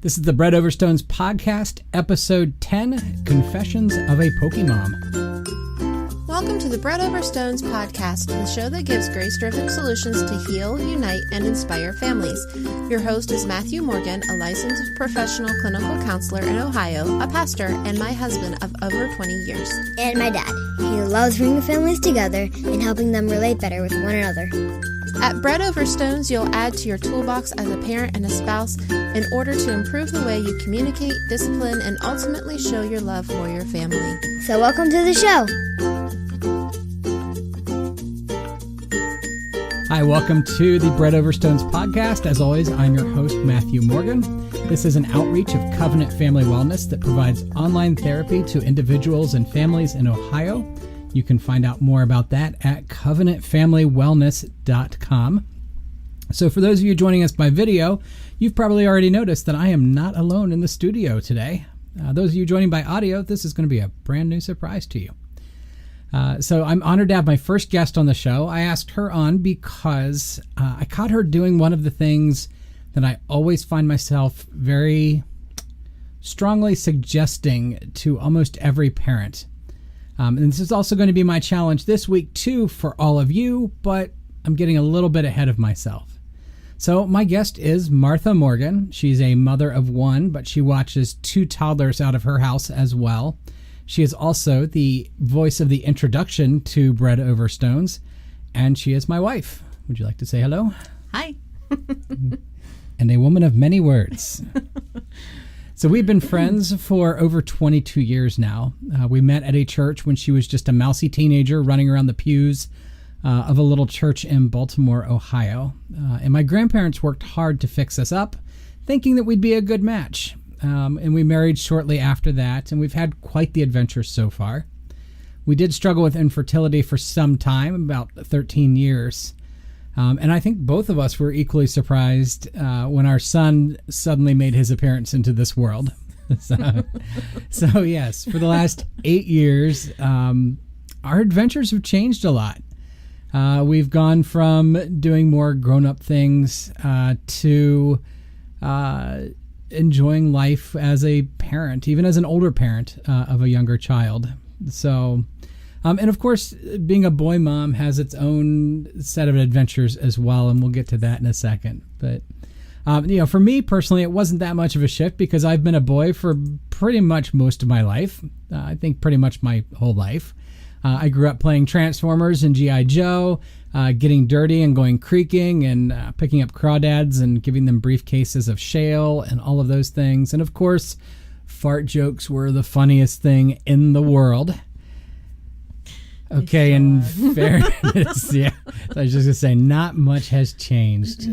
This is the Bread Over Stones podcast, episode 10, Confessions of a Poké-mom. Welcome to the Bread Over Stones podcast, the show that gives grace-driven solutions to heal, unite, and inspire families. Your host is Matthew Morgan, a licensed professional clinical counselor in Ohio, a pastor, and my husband of over 20 years. And my dad. He loves bringing families together and helping them relate better with one another. At Bread Over Stones, you'll add to your toolbox as a parent and a spouse in order to improve the way you communicate, discipline, and ultimately show your love for your family. So welcome to the show. Hi, welcome to the Bread Over Stones podcast. As always, I'm your host, Matthew Morgan. This is an outreach of Covenant Family Wellness that provides online therapy to individuals and families in Ohio. You can find out more about that at covenantfamilywellness.com. So for those of you joining us by video, you've probably already noticed that I am not alone in the studio today. Those of you joining by audio, this is going to be a brand new surprise to you. So I'm honored to have my first guest on the show. I asked her on because I caught her doing one of the things that I always find myself very strongly suggesting to almost every parent. And this is also going to be my challenge this week too for all of you, but I'm getting a little bit ahead of myself. So my guest is Martha Morgan. She's a mother of one, but she watches two toddlers out of her house as well. She is also the voice of the introduction to Bread Over Stones, and she is my wife. Would you like to say hello? Hi. And a woman of many words. So we've been friends for over 22 years now. We met at a church when she was just a mousy teenager running around the pews of a little church in Baltimore, Ohio. And my grandparents worked hard to fix us up, thinking that we'd be a good match. And we married shortly after that, and we've had quite the adventure so far. We did struggle with infertility for some time, about 13 years. And I think both of us were equally surprised when our son suddenly made his appearance into this world. So yes, for the last 8 years, our adventures have changed a lot. We've gone from doing more grown-up things to enjoying life as a parent, even as an older parent of a younger child. So... and of course, being a boy mom has its own set of adventures as well, and we'll get to that in a second. But, for me personally, it wasn't that much of a shift because I've been a boy for pretty much most of my life. I think pretty much my whole life. I grew up playing Transformers and G.I. Joe, getting dirty and going creaking and picking up crawdads and giving them briefcases of shale and all of those things. And of course, fart jokes were the funniest thing in the world. Okay, in fairness, yeah, I was just going to say, not much has changed.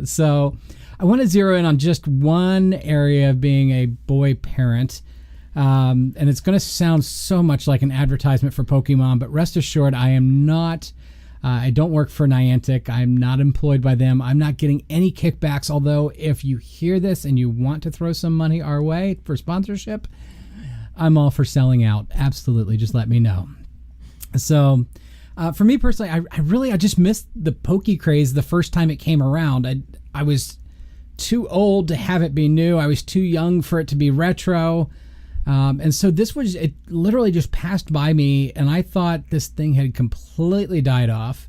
So I want to zero in on just one area of being a boy parent. And it's going to sound so much like an advertisement for Poké-mom, but rest assured, I am not, I don't work for Niantic. I'm not employed by them. I'm not getting any kickbacks, although if you hear this and you want to throw some money our way for sponsorship, I'm all for selling out. Absolutely, just let me know. So, for me personally, I just missed the Poké craze the first time it came around. I was too old to have it be new. I was too young for it to be retro. And so it literally just passed by me, and I thought this thing had completely died off.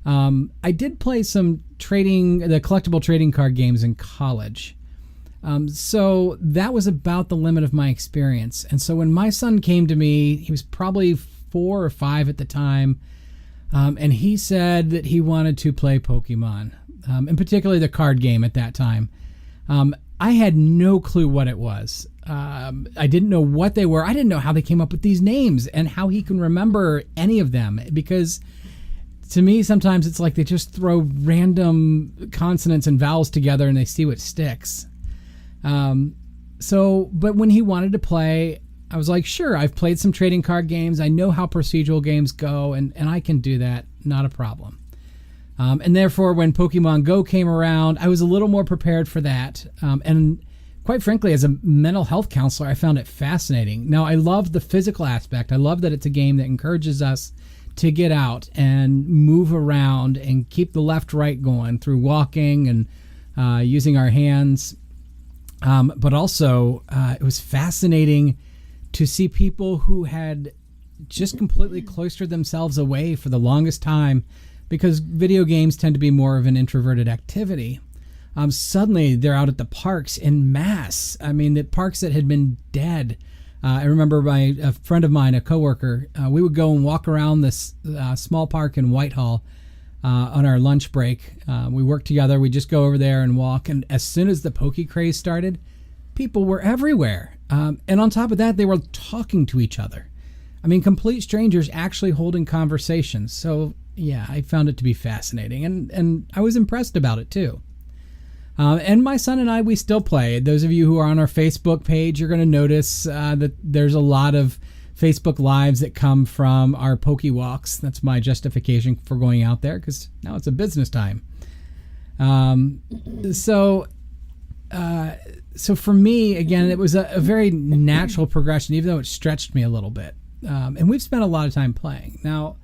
I did play the collectible trading card games in college. So that was about the limit of my experience. And so when my son came to me, he was probably 4 or 5 at the time, and he said that he wanted to play Pokemon, and particularly the card game at that time. I had no clue what it was. I didn't know what they were. I didn't know how they came up with these names and how he can remember any of them, because to me sometimes it's like they just throw random consonants and vowels together and they see what sticks. But when he wanted to play, I was like, sure, I've played some trading card games. I know how procedural games go, and I can do that. Not a problem. And therefore, when Pokemon Go came around, I was a little more prepared for that. And quite frankly, as a mental health counselor, I found it fascinating. Now, I love the physical aspect. I love that it's a game that encourages us to get out and move around and keep the left-right going through walking and using our hands. But also, it was fascinating to see people who had just completely cloistered themselves away for the longest time because video games tend to be more of an introverted activity. Suddenly, they're out at the parks in mass. I mean, the parks that had been dead. I remember a friend of mine, a coworker, we would go and walk around this small park in Whitehall on our lunch break. We worked together. We just go over there and walk. And as soon as the Poké craze started, people were everywhere. And on top of that, they were talking to each other. I mean, complete strangers actually holding conversations. So, yeah, I found it to be fascinating. And I was impressed about it, too. And my son and I, we still play. Those of you who are on our Facebook page, you're going to notice that there's a lot of Facebook Lives that come from our Poké Walks. That's my justification for going out there because now it's a business time. So for me, again, it was a very natural progression, even though it stretched me a little bit. And we've spent a lot of time playing. Now,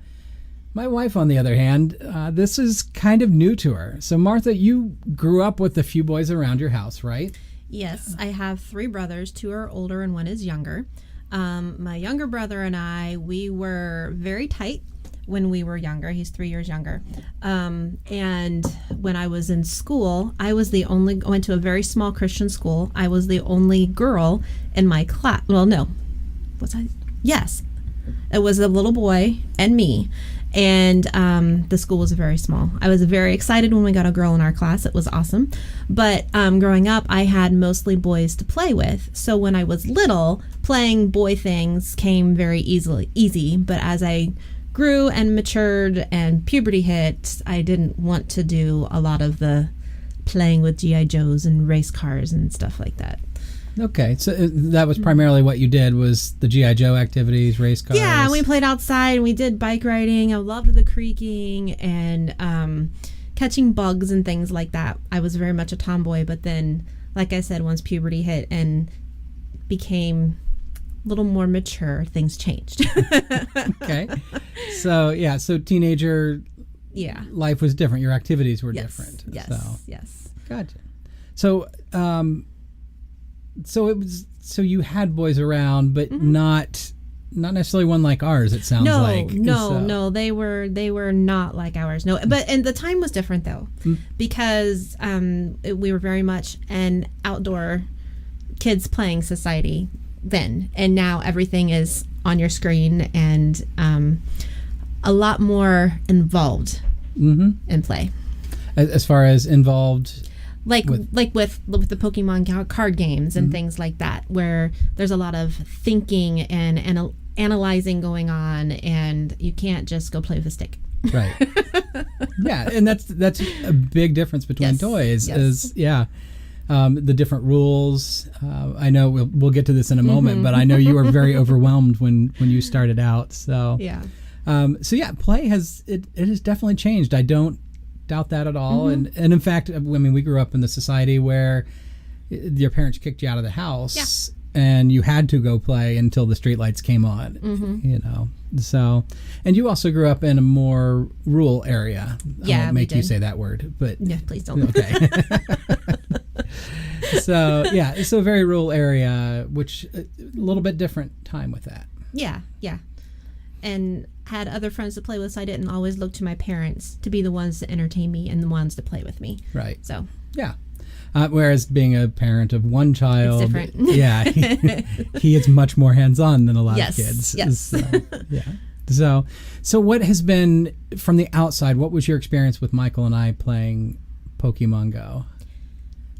my wife, on the other hand, this is kind of new to her. So, Martha, you grew up with a few boys around your house, right? Yes, I have 3 brothers. 2 are older and 1 is younger. My younger brother and I, we were very tight when we were younger. He's 3 years younger. And when I was in school, I went to a very small Christian school. I was the only girl in my class. Well, no. Yes. It was a little boy and me. And the school was very small. I was very excited when we got a girl in our class. It was awesome. But growing up, I had mostly boys to play with. So when I was little, playing boy things came very easy. But as I grew and matured and puberty hit, I didn't want to do a lot of the playing with G.I. Joes and race cars and stuff like that. Okay, so that was primarily what you did was the G.I. Joe activities, race cars. Yeah, we played outside and we did bike riding. I loved the creaking and catching bugs and things like that. I was very much a tomboy, but then, like I said, once puberty hit and became a little more mature, things changed. Okay, so teenager life was different. Your activities were different. Yes. Gotcha. So you had boys around, but not necessarily one like ours. It sounds like no, they were not like ours. No, and the time was different though, because we were very much an outdoor kids playing society then, and now everything is on your screen and a lot more involved in play. As far as involved. Like with the Pokemon card games and things like that, where there's a lot of thinking and analyzing going on, and you can't just go play with a stick. Right. Yeah, and that's a big difference between toys. Is the different rules. I know we'll get to this in a moment, but I know you were very overwhelmed when you started out. So play has definitely changed. I don't doubt that at all. And in fact, I mean, we grew up in the society where your parents kicked you out of the house and you had to go play until the streetlights came on, you know. So, and you also grew up in a more rural area. I won't make you say that word, but yeah, please don't. Okay. So a very rural area, which a little bit different time with that. Yeah. And had other friends to play with, so I didn't always look to my parents to be the ones to entertain me and the ones to play with me. Right. So. Yeah. Whereas being a parent of one child, it's different. Yeah, he is much more hands-on than a lot of kids. Yes. So, yeah. So what has been, from the outside, what was your experience with Michael and I playing Pokemon Go?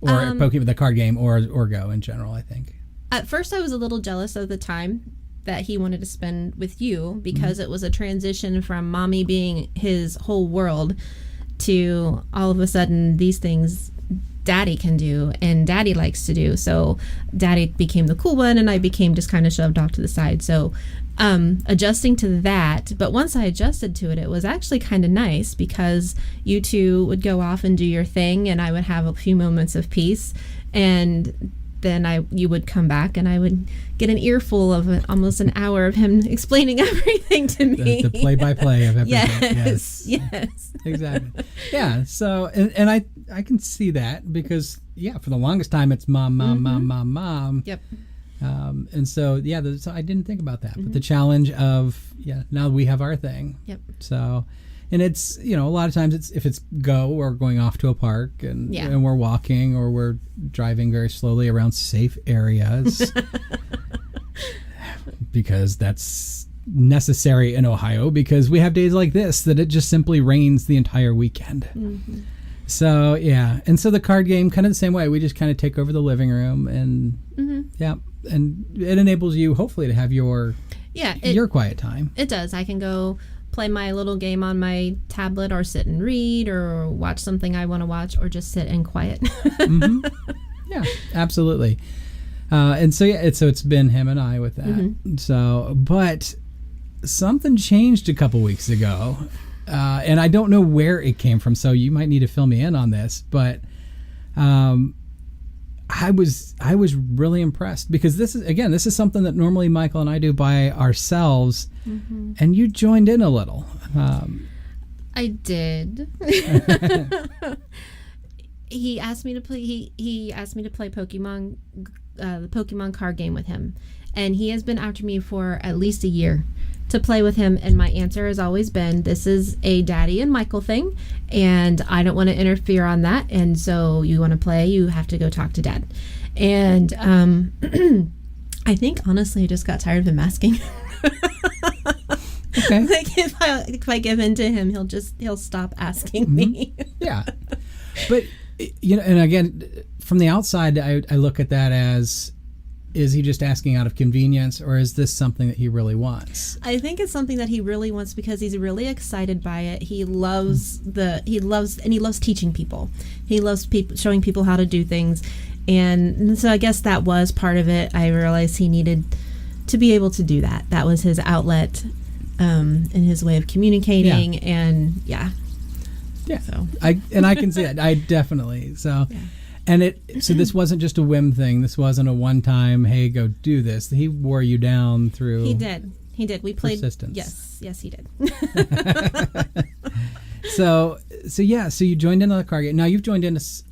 Or Pokemon, the card game, or Go in general, I think. At first, I was a little jealous of the time that he wanted to spend with you, because it was a transition from mommy being his whole world to all of a sudden these things daddy can do and daddy likes to do. So daddy became the cool one and I became just kind of shoved off to the side. So adjusting to that, but once I adjusted to it, it was actually kind of nice, because you two would go off and do your thing and I would have a few moments of peace, and then you would come back and I would get an earful of almost an hour of him explaining everything to me. The play-by-play of everything. Yes. Exactly. Yeah. So, and I can see that, because for the longest time, it's mom, mom, mom, mom, mom. Yep. And so, so I didn't think about that. But the challenge of, now we have our thing. Yep. So, and it's, a lot of times if it's go or going off to a park and we're walking or we're driving very slowly around safe areas because that's necessary in Ohio because we have days like this that it just simply rains the entire weekend. Mm-hmm. So, and so the card game, kind of the same way. We just kind of take over the living room and, and it enables you, hopefully, to have your quiet time. It does. I can go play my little game on my tablet or sit and read or watch something I want to watch or just sit and quiet. Yeah, absolutely. And so, it's been him and I with that. Mm-hmm. So, but something changed a couple weeks ago. And I don't know where it came from, so you might need to fill me in on this. But I was really impressed because this is something that normally Michael and I do by ourselves, and you joined in a little. I did. He asked me to play. He asked me to play Poké-mom, the Poké-mom card game with him, and he has been after me for at least a year to play with him, and my answer has always been, this is a Daddy and Michael thing, and I don't want to interfere on that, and so you want to play, you have to go talk to Dad. And I think, honestly, I just got tired of him asking. Okay. Like, if I give in to him, he'll stop asking me. Yeah. But, and again, from the outside, I look at that as, is he just asking out of convenience, or is this something that he really wants? I think it's something that he really wants because he's really excited by it. He loves teaching people. He loves showing people how to do things, and so I guess that was part of it. I realized he needed to be able to do that. That was his outlet, and his way of communicating, and Yeah. So I can see that. I definitely so. Yeah. And so this wasn't just a whim thing. This wasn't a one-time, hey, go do this. He wore you down through. He did. We played persistence. Yes, he did. So you joined in on the card game. Now you've joined in as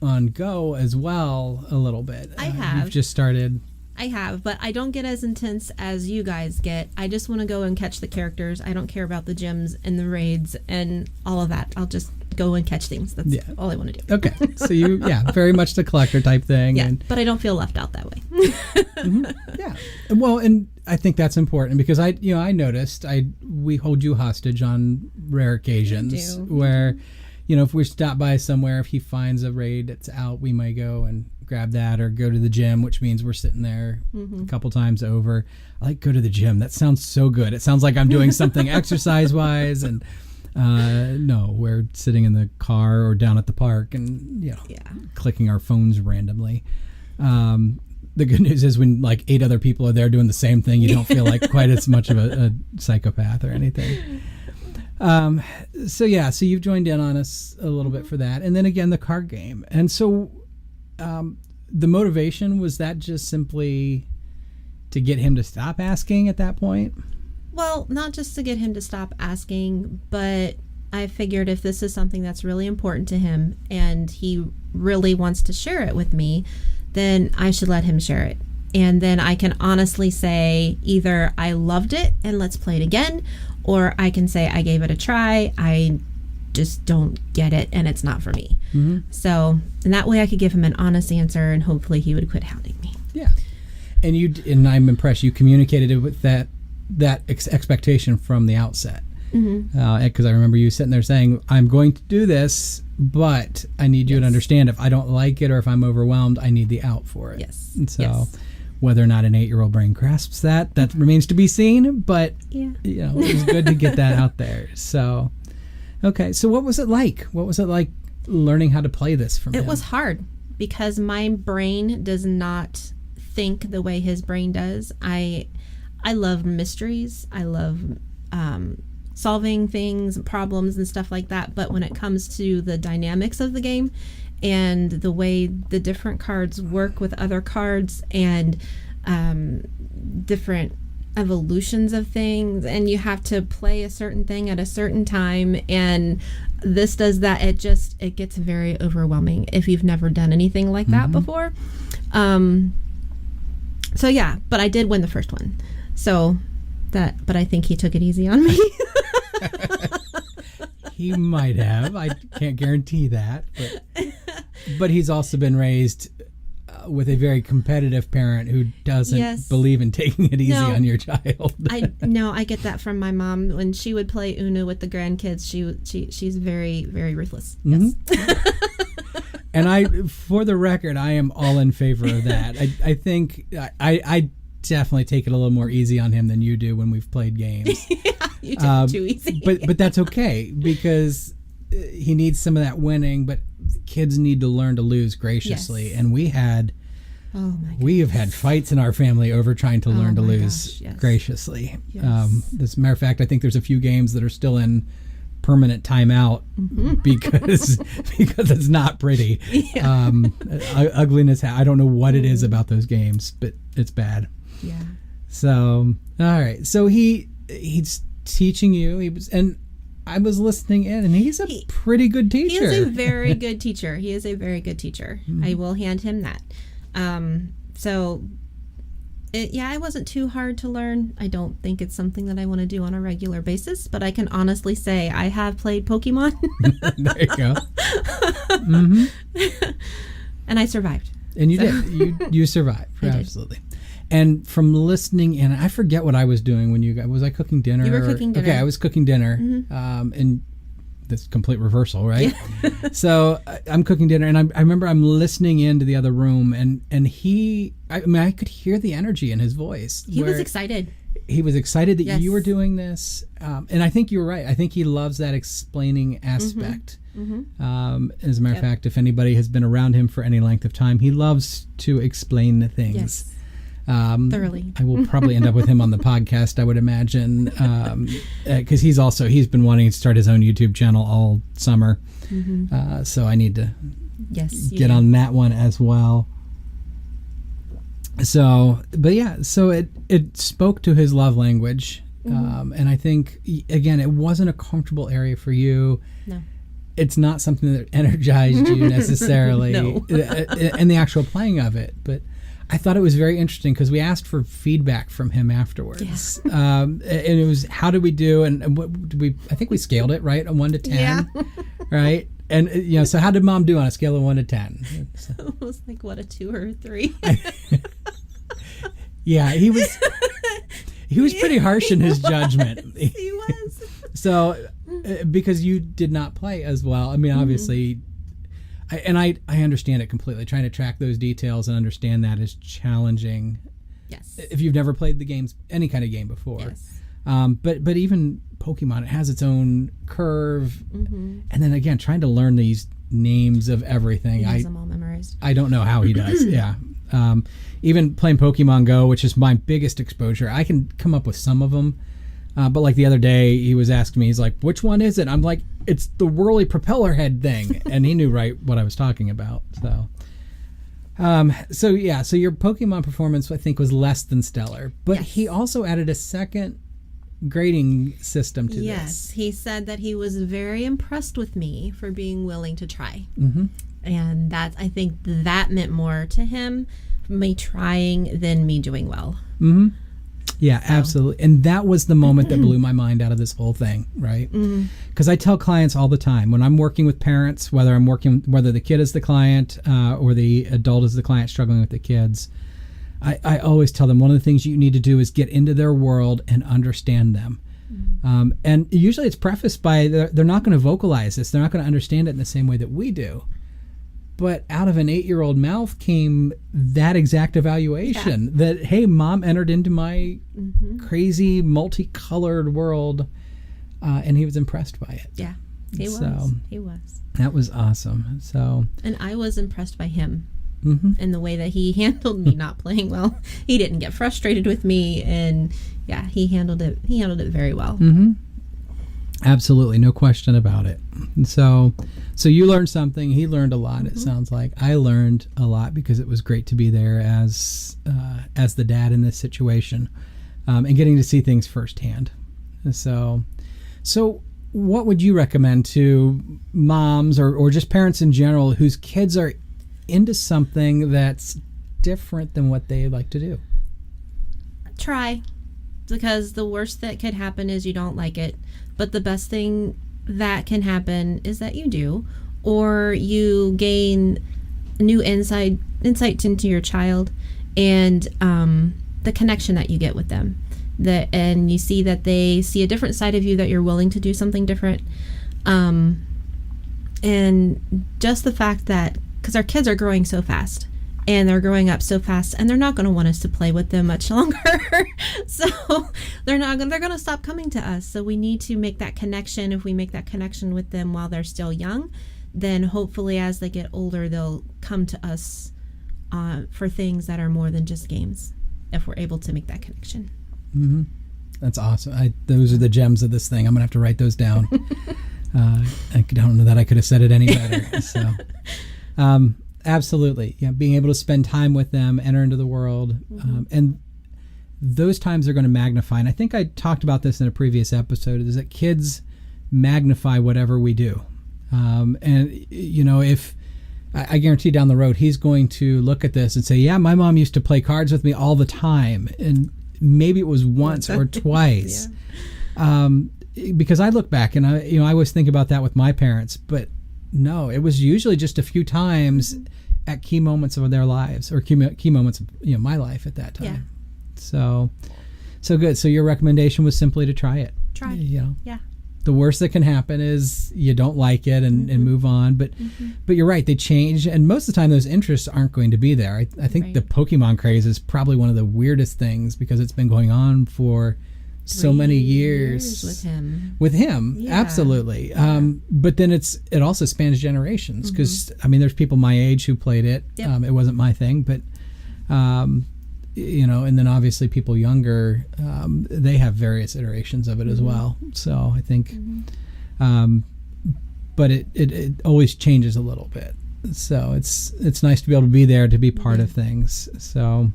on Go as well a little bit. I have. You've just started. I have, but I don't get as intense as you guys get. I just want to go and catch the characters. I don't care about the gyms and the raids and all of that. I'll just go and catch things. That's all I want to do. Okay. So you, very much the collector type thing. Yeah, but I don't feel left out that way. Yeah. Well, and I think that's important because I noticed we hold you hostage on rare occasions where, if we stop by somewhere, if he finds a raid that's out, we might go and grab that or go to the gym, which means we're sitting there a couple times over. I like go to the gym. That sounds so good. It sounds like I'm doing something exercise-wise, and no, we're sitting in the car or down at the park and clicking our phones randomly. The good news is when like 8 other people are there doing the same thing, you don't feel like quite as much of a psychopath or anything. So you've joined in on us a little bit for that, and then again the card game. And so the motivation, was that just simply to get him to stop asking at that point? Well, not just to get him to stop asking, but I figured if this is something that's really important to him and he really wants to share it with me, then I should let him share it. And then I can honestly say either I loved it and let's play it again, or I can say I gave it a try, I just don't get it and it's not for me. Mm-hmm. So, and that way I could give him an honest answer and hopefully he would quit hounding me. Yeah. And I'm impressed you communicated it with that expectation from the outset. Because I remember you sitting there saying, I'm going to do this, but I need you to understand if I don't like it or if I'm overwhelmed, I need the out for it. Yes. And so whether or not an 8-year-old brain grasps that remains to be seen, but it was good to get that out there. So, okay. So what was it like? What was it like learning how to play this from him? It was hard because my brain does not think the way his brain does. I love mysteries. I love solving things, problems and stuff like that. But when it comes to the dynamics of the game and the way the different cards work with other cards and different evolutions of things, and you have to play a certain thing at a certain time, and this does that. It gets very overwhelming if you've never done anything like that before. So yeah, but I did win the first one. But I think he took it easy on me. He might have. I can't guarantee that. But he's also been raised with a very competitive parent who doesn't believe in taking it easy on your child. I get that from my mom. When she would play Uno with the grandkids, she's very, very ruthless. Yes. And for the record, I am all in favor of that. I think I definitely take it a little more easy on him than you do when we've played games. Yeah, you take it too easy. but that's okay, because he needs some of that winning, but kids need to learn to lose graciously. Yes. And we have had fights in our family over trying to learn to lose graciously. Yes. As a matter of fact, I think there's a few games that are still in permanent timeout because it's not pretty. Yeah. Ugliness. I don't know what it is about those games, but it's bad. Yeah. So, all right. So he's teaching you. And I was listening in, and he's a pretty good teacher. He is a very good teacher. I will hand him that. It wasn't too hard to learn. I don't think it's something that I want to do on a regular basis, but I can honestly say I have played Poké-mom. There you go. And I survived. And you did. You survived. Absolutely. And from listening in, I forget what I was doing when was I cooking dinner? You were cooking dinner. Okay, I was cooking dinner. And this complete reversal, right? Yeah. So I'm cooking dinner, and I remember I'm listening into the other room, and I could hear the energy in his voice. He was excited. He was excited that you were doing this. And I think you were right. I think he loves that explaining aspect. As a matter of fact, if anybody has been around him for any length of time, he loves to explain the things. Yes. Thoroughly. I will probably end up with him on the podcast, I would imagine, because he's been wanting to start his own YouTube channel all summer. So I need to get on that one as well. So, but yeah, so it spoke to his love language. And I think, again, it wasn't a comfortable area for you. No. It's not something that energized you necessarily. No. And the actual playing of it. But I thought it was very interesting because we asked for feedback from him afterwards. Yes. And it was, how did we do? And what did we? I think we scaled it, right? A 1 to 10. Yeah. Right? And, so how did Mom do on a scale of 1 to 10? It was like, what, a 2 or a 3? Yeah, he was pretty harsh in his judgment. He was. So, because you did not play as well. I mean, obviously... I understand it completely. Trying to track those details and understand that is challenging. Yes. If you've never played the games, any kind of game before. Yes. But even Pokemon, it has its own curve. And then again, trying to learn these names of everything. He has them all memorized. I don't know how he does. Yeah. Even playing Pokemon Go, which is my biggest exposure, I can come up with some of them. But like the other day, he was asking me, he's like, which one is it? I'm like, it's the whirly propeller head thing. And he knew right what I was talking about. So your Pokemon performance, I think, was less than stellar. But he also added a second grading system to this. Yes, he said that he was very impressed with me for being willing to try. And I think that meant more to him, me trying, than me doing well. Yeah, absolutely. And that was the moment that blew my mind out of this whole thing, right? Because I tell clients all the time, when I'm working with parents, whether the kid is the client or the adult is the client struggling with the kids, I always tell them one of the things you need to do is get into their world and understand them. And usually it's prefaced by they're not going to vocalize this. They're not going to understand it in the same way that we do. But out of an 8-year-old mouth came that exact evaluation that, hey, Mom entered into my crazy multicolored world, and he was impressed by it. Yeah, he was. That was awesome. So, and I was impressed by him in the way that he handled me not playing well. He didn't get frustrated with me, and he handled it. He handled it very well. Absolutely, no question about it. And so you learned something. He learned a lot. It sounds like I learned a lot because it was great to be there as the dad in this situation. and getting to see things firsthand. So what would you recommend to moms or just parents in general whose kids are into something that's different than what they like to do? Try, because the worst that could happen is you don't like it, but the best thing that can happen is that you do, or you gain new insight into your child and the connection that you get with them, and you see that they see a different side of you, that you're willing to do something different, and just the fact that, because our kids are growing so fast and they're growing up so fast, and they're not going to want us to play with them much longer. So they're going to stop coming to us. So we need to make that connection. If we make that connection with them while they're still young, then hopefully as they get older, they'll come to us for things that are more than just games, if we're able to make that connection. Mm-hmm. That's awesome. Those are the gems of this thing. I'm going to have to write those down. I don't know that I could have said it any better. So, absolutely. Yeah, being able to spend time with them, enter into the world, and those times are going to magnify. And I think I talked about this in a previous episode, is that kids magnify whatever we do. And, you know, if I guarantee down the road, he's going to look at this and say, yeah, my mom used to play cards with me all the time. And maybe it was once or twice. Yeah. Because I look back and I always think about that with my parents, but no, it was usually just a few times at key moments of their lives, or key moments of my life at that time. Yeah. So good. So your recommendation was simply to try it. Yeah. The worst that can happen is you don't like it and move on. But you're right, they change, and most of the time those interests aren't going to be there. I think the Poké-mom craze is probably one of the weirdest things, because it's been going on for so many years with him. Yeah. Absolutely. Yeah. But then it also spans generations, because there's people my age who played it. Yep. It wasn't my thing, but and then obviously people younger, they have various iterations of it as well. So I think, but it always changes a little bit. So it's nice to be able to be there, to be part of things. So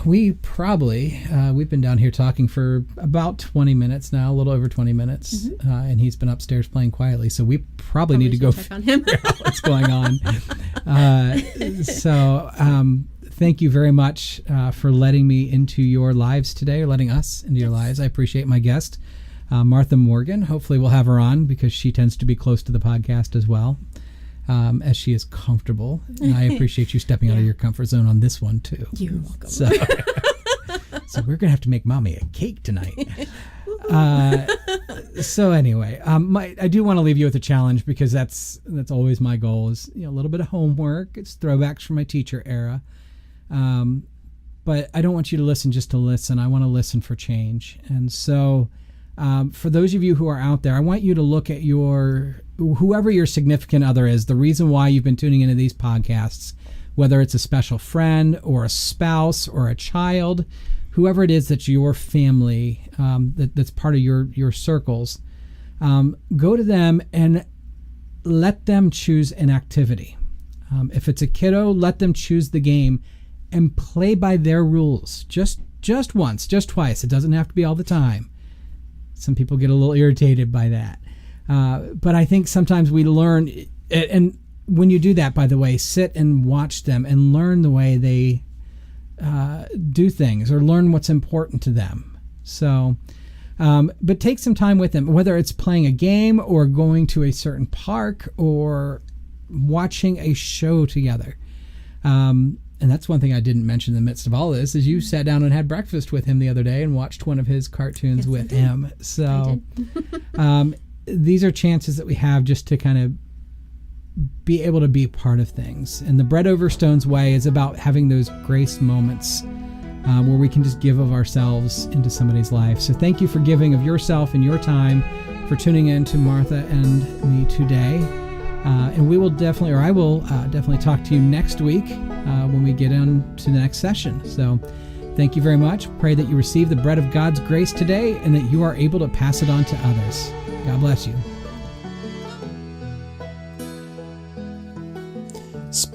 we probably, we've been down here talking for about 20 minutes now, a little over 20 minutes, and he's been upstairs playing quietly. So we probably need to go check on him. What's going on. Thank you very much for letting me into your lives today, or letting us into your lives. I appreciate my guest, Martha Morgan. Hopefully we'll have her on, because she tends to be close to the podcast as well, as she is comfortable. And I appreciate you stepping out of your comfort zone on this one too. You're welcome. So we're going to have to make Mommy a cake tonight. So anyway, I do want to leave you with a challenge, because that's always my goal, is a little bit of homework. It's throwbacks from my teacher era. But I don't want you to listen just to listen. I want to listen for change. And so for those of you who are out there, I want you to look at whoever your significant other is, the reason why you've been tuning into these podcasts, whether it's a special friend or a spouse or a child, whoever it is that's your family, that's part of your circles, go to them and let them choose an activity. If it's a kiddo, let them choose the game and play by their rules. Just once, just twice. It doesn't have to be all the time. Some people get a little irritated by that. But I think sometimes we learn, and when you do that, by the way, sit and watch them and learn the way they do things, or learn what's important to them. So, but take some time with them, whether it's playing a game or going to a certain park or watching a show together. And that's one thing I didn't mention in the midst of all this, is you sat down and had breakfast with him the other day and watched one of his cartoons with him. So these are chances that we have just to kind of be able to be part of things. And the Bread Over Stones way is about having those grace moments where we can just give of ourselves into somebody's life. So thank you for giving of yourself and your time, for tuning in to Martha and me today. And I will definitely talk to you next week when we get on to the next session. So thank you very much. Pray that you receive the bread of God's grace today, and that you are able to pass it on to others. God bless you.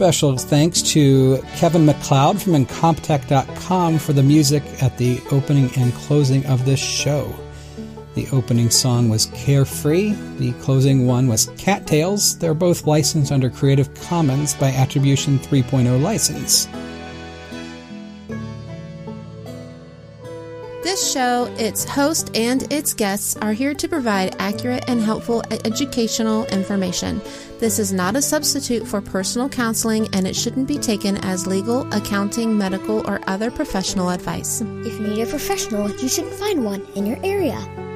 special thanks to Kevin MacLeod from Incompetech.com for the music at the opening and closing of this show. The opening song was Carefree. The closing one was Cattails. They're both licensed under Creative Commons by Attribution 3.0 license. This show, its host, and its guests are here to provide accurate and helpful educational information. This is not a substitute for personal counseling, and it shouldn't be taken as legal, accounting, medical, or other professional advice. If you need a professional, you should find one in your area.